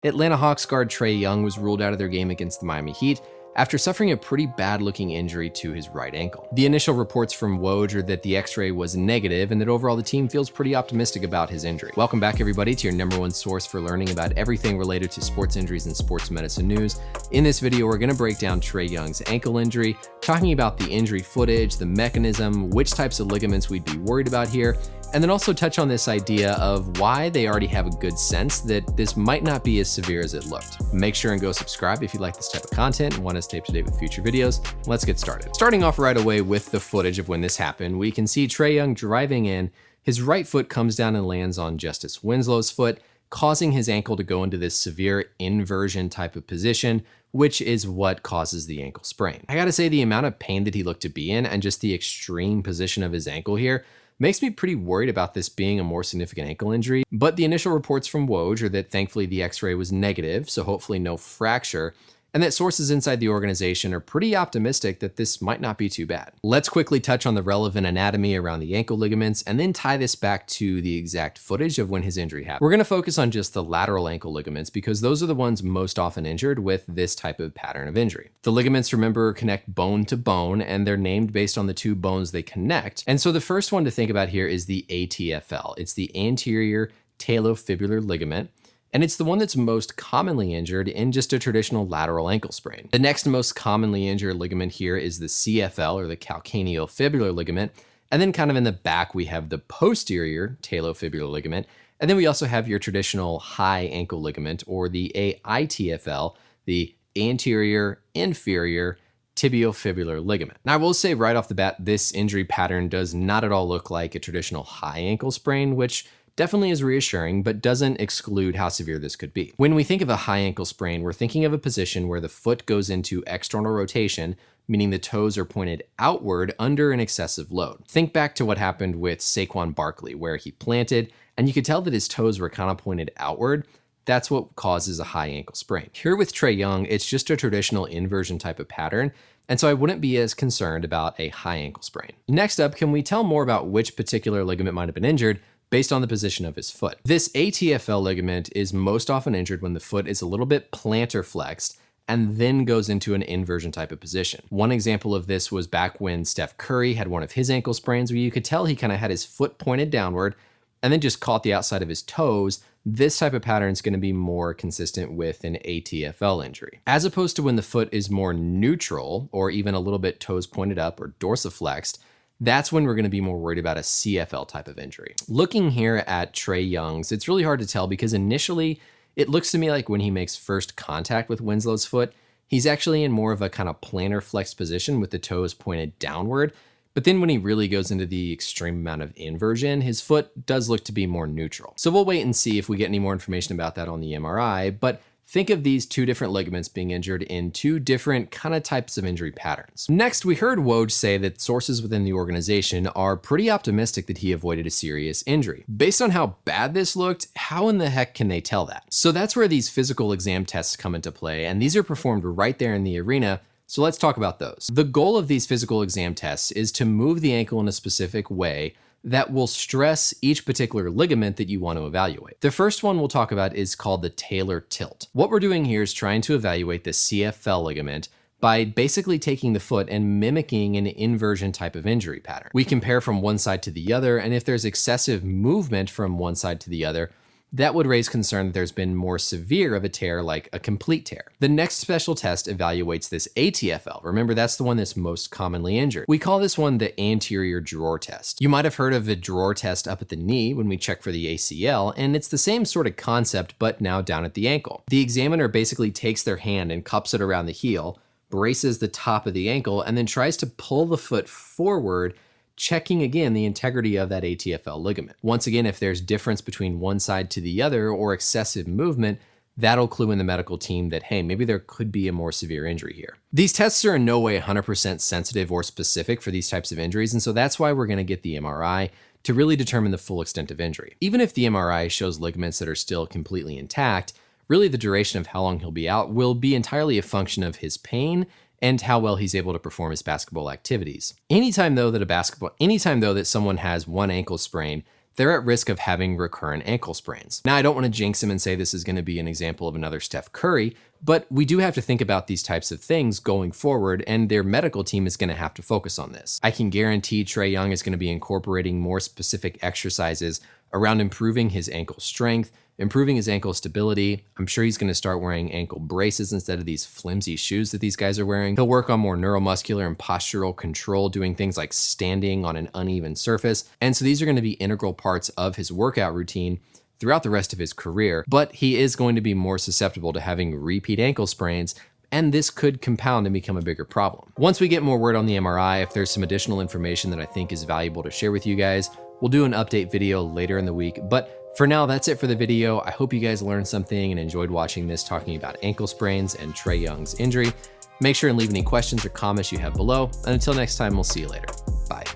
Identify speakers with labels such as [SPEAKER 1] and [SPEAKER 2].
[SPEAKER 1] Atlanta Hawks guard Trae Young was ruled out of their game against the Miami Heat after suffering a pretty bad-looking injury to his right ankle. The initial reports from Woj are that the x-ray was negative and that overall the team feels pretty optimistic about his injury. Welcome back everybody to your #1 source for learning about everything related to sports injuries and sports medicine news. In this video, we're going to break down Trae Young's ankle injury, talking about the injury footage, the mechanism, which types of ligaments we'd be worried about here, and then also touch on this idea of why they already have a good sense that this might not be as severe as it looked. Make sure and go subscribe if you like this type of content and want to stay up to date with future videos. Let's get started. Starting off right away with the footage of when this happened, we can see Trae Young driving in. His right foot comes down and lands on Justice Winslow's foot, causing his ankle to go into this severe inversion type of position, which is what causes the ankle sprain. I gotta say, the amount of pain that he looked to be in and just the extreme position of his ankle here makes me pretty worried about this being a more significant ankle injury, but the initial reports from Woj are that thankfully the x-ray was negative, so hopefully no fracture, and that sources inside the organization are pretty optimistic that this might not be too bad. Let's quickly touch on the relevant anatomy around the ankle ligaments and then tie this back to the exact footage of when his injury happened. We're going to focus on just the lateral ankle ligaments because those are the ones most often injured with this type of pattern of injury. The ligaments, remember, connect bone to bone, and they're named based on the two bones they connect. And so the first one to think about here is the ATFL. It's the anterior talofibular ligament, and it's the one that's most commonly injured in just a traditional lateral ankle sprain. The next most commonly injured ligament here is the CFL, or the calcaneofibular ligament, and then kind of in the back we have the posterior talofibular ligament, and then we also have your traditional high ankle ligament, or the AITFL, the anterior inferior tibiofibular ligament. Now I will say right off the bat, this injury pattern does not at all look like a traditional high ankle sprain, which definitely is reassuring, but doesn't exclude how severe this could be. When we think of a high ankle sprain, we're thinking of a position where the foot goes into external rotation, meaning the toes are pointed outward under an excessive load. Think back to what happened with Saquon Barkley, where he planted, and you could tell that his toes were kind of pointed outward. That's what causes a high ankle sprain. Here with Trae Young, it's just a traditional inversion type of pattern, and so I wouldn't be as concerned about a high ankle sprain. Next up, can we tell more about which particular ligament might have been injured based on the position of his foot? This ATFL ligament is most often injured when the foot is a little bit plantar flexed and then goes into an inversion type of position. One example of this was back when Steph Curry had one of his ankle sprains where you could tell he kind of had his foot pointed downward and then just caught the outside of his toes. This type of pattern is going to be more consistent with an ATFL injury. As opposed to when the foot is more neutral or even a little bit toes pointed up or dorsiflexed, that's when we're going to be more worried about a CFL type of injury. Looking here at Trae Young's, it's really hard to tell because initially it looks to me like when he makes first contact with Winslow's foot, he's actually in more of a kind of plantar flexed position with the toes pointed downward. But then when he really goes into the extreme amount of inversion, his foot does look to be more neutral. So we'll wait and see if we get any more information about that on the MRI, but think of these two different ligaments being injured in two different kind of types of injury patterns. Next, we heard Woj say that sources within the organization are pretty optimistic that he avoided a serious injury. Based on how bad this looked, how in the heck can they tell that? So that's where these physical exam tests come into play, and these are performed right there in the arena. So let's talk about those. The goal of these physical exam tests is to move the ankle in a specific way that will stress each particular ligament that you want to evaluate. The first one we'll talk about is called the talar tilt. What we're doing here is trying to evaluate the CFL ligament by basically taking the foot and mimicking an inversion type of injury pattern. We compare from one side to the other, and if there's excessive movement from one side to the other, that would raise concern that there's been more severe of a tear, like a complete tear. The next special test evaluates this ATFL. Remember, that's the one that's most commonly injured. We call this one the anterior drawer test. You might have heard of the drawer test up at the knee when we check for the ACL, and it's the same sort of concept, but now down at the ankle. The examiner basically takes their hand and cups it around the heel, braces the top of the ankle, and then tries to pull the foot forward, checking again the integrity of that ATFL ligament. Once again, if there's difference between one side to the other or excessive movement, that'll clue in the medical team that, hey, maybe there could be a more severe injury here. These tests are in no way 100% sensitive or specific for these types of injuries, and so that's why we're going to get the MRI to really determine the full extent of injury. Even if the MRI shows ligaments that are still completely intact, really the duration of how long he'll be out will be entirely a function of his pain and how well he's able to perform his basketball activities. Anytime though that someone has one ankle sprain, they're at risk of having recurrent ankle sprains. Now, I don't want to jinx him and say this is going to be an example of another Steph Curry, but we do have to think about these types of things going forward, and their medical team is going to have to focus on this. I can guarantee Trae Young is going to be incorporating more specific exercises around improving his ankle strength, improving his ankle stability. I'm sure he's going to start wearing ankle braces instead of these flimsy shoes that these guys are wearing. He'll work on more neuromuscular and postural control, doing things like standing on an uneven surface. And so these are going to be integral parts of his workout routine throughout the rest of his career, but he is going to be more susceptible to having repeat ankle sprains, and this could compound and become a bigger problem. Once we get more word on the MRI, if there's some additional information that I think is valuable to share with you guys, we'll do an update video later in the week. But for now, that's it for the video. I hope you guys learned something and enjoyed watching this talking about ankle sprains and Trae Young's injury. Make sure and leave any questions or comments you have below. And until next time, we'll see you later. Bye.